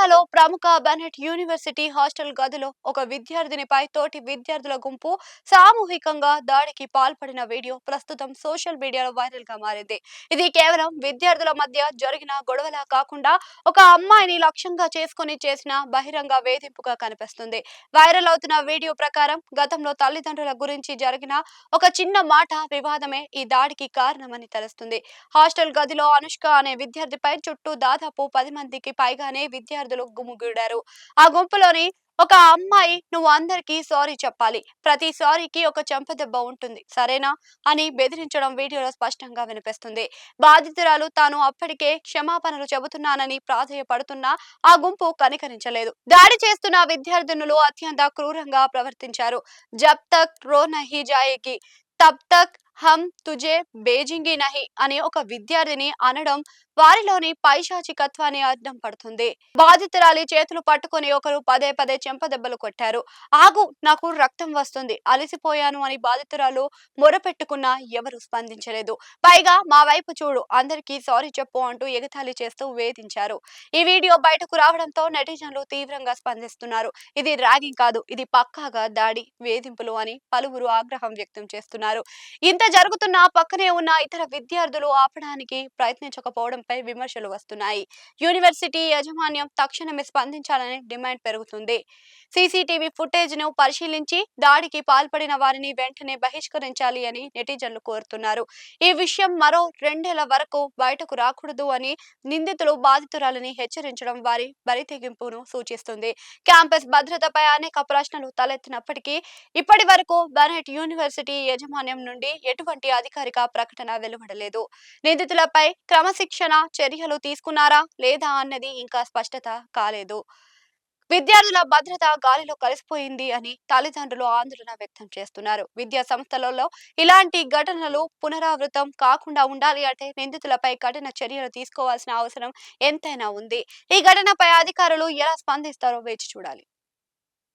అమెరికాలో ప్రముఖ Bennett university hostel గదిలో ఒక విద్యార్థినిపై తోటి విద్యార్థుల గుంపు సామూహికంగా దాడికి పాల్పడిన వీడియో ప్రస్తుతం సోషల్ మీడియాలో వైరల్ గా మారింది. ఇది కేవలం విద్యార్థుల మధ్య జరిగిన గొడవలా కాకుండా ఒక అమ్మాయిని లక్ష్యంగా చేసుకుని చేసిన బహిరంగ వేధింపుగా కనిపిస్తుంది. వైరల్ అవుతున్న వీడియో ప్రకారం గతంలో తల్లిదండ్రుల గురించి జరిగిన ఒక చిన్న మాట వివాదమే ఈ దాడికి కారణమని తెలుస్తుంది. హాస్టల్ గదిలో అనుష్క అనే విద్యార్థిపై చుట్టూ దాదాపు 10 మందికి పైగానే విద్యార్థులు గుమిగూడారు. ఆ గుంపులోని ఒక అమ్మాయి "నువ్వు అందరికీ సారీ చెప్పాలి. ప్రతి సారీకి ఒక చెంపదెబ్బ ఉంటుంది. సరేనా?" అని బెదిరించడం వీడియోలో స్పష్టంగా వినిపిస్తుంది. బాధితురాలు తాను అప్పటికే క్షమాపణలు చెబుతున్నానని ప్రాధేయపడుతున్నా ఆ గుంపు కనికరించలేదు. దాడి చేస్తున్న విద్యార్థినులు అత్యంత క్రూరంగా ప్రవర్తించారు. "జబ్ తక్ రో నహీ జాయేగి తబ్ తక్ హమ్ తుజే బేజింగి నహి" అని ఒక విద్యార్థిని అనడం వారిలోని పైశాచికత్వాన్ని అడ్డం పడుతుంది. బాధితురాలి చేతులు పట్టుకొని ఒకరు పదే పదే చెంపదెబ్బలు కొట్టారు. "ఆగు, నాకు రక్తం వస్తుంది, అలసిపోయాను" అని బాధితురాలు మొరపెట్టుకున్నా ఎవరు స్పందించలేదు. పైగా "మా వైపు చూడు, అందరికీ సారీ చెప్పు" అంటూ ఎగతాళి చేస్తూ వేధించారు. ఈ వీడియో బయటకు రావడంతో నెటిజన్లు తీవ్రంగా స్పందిస్తున్నారు. ఇది ర్యాగింగ్ కాదు, ఇది పక్కాగా దాడి, వేధింపులు అని పలువురు ఆగ్రహం వ్యక్తం చేస్తున్నారు. ఇంత జరుగుతున్నా పక్కనే ఉన్న ఇతర విద్యార్థులు ఆపడానికి ప్రయత్నించకపోవడంపై విమర్శలు వస్తున్నాయి. యూనివర్సిటీ యాజమాన్యం తక్షణమే స్పందించాలని డిమాండ్ పెరుగుతుంది. సీసీటీవీ ఫుటేజ్ ను పరిశీలించి దాడికి పాల్పడిన వారిని వెంటనే బహిష్కరించాలి అని నెటిజన్లు కోరుతున్నారు. ఈ విషయం మరో 2 ఏళ్ల వరకు బయటకు రాకూడదు అని నిందితులు బాధితురాలని హెచ్చరించడం వారి బరితెగింపును సూచిస్తుంది. క్యాంపస్ భద్రతపై అనేక ప్రశ్నలు తలెత్తినప్పటికీ ఇప్పటి వరకు బెనెట్ యూనివర్సిటీ యాజమాన్యం నుండి ఎటువంటి అధికారిక ప్రకటన వెలువడలేదు. నిందితులపై క్రమశిక్షణ చర్యలు తీసుకున్నారా లేదా అన్నది ఇంకా స్పష్టత కాలేదు. విద్యార్థుల భద్రత గాలిలో కలిసిపోయింది అని తల్లిదండ్రులు ఆందోళన వ్యక్తం చేస్తున్నారు. విద్యా సంస్థలలో ఇలాంటి ఘటనలు పునరావృతం కాకుండా ఉండాలి అంటే నిందితులపై కఠిన చర్యలు తీసుకోవాల్సిన అవసరం ఎంతైనా ఉంది. ఈ ఘటనపై అధికారులు ఎలా స్పందిస్తారో వేచి చూడాలి.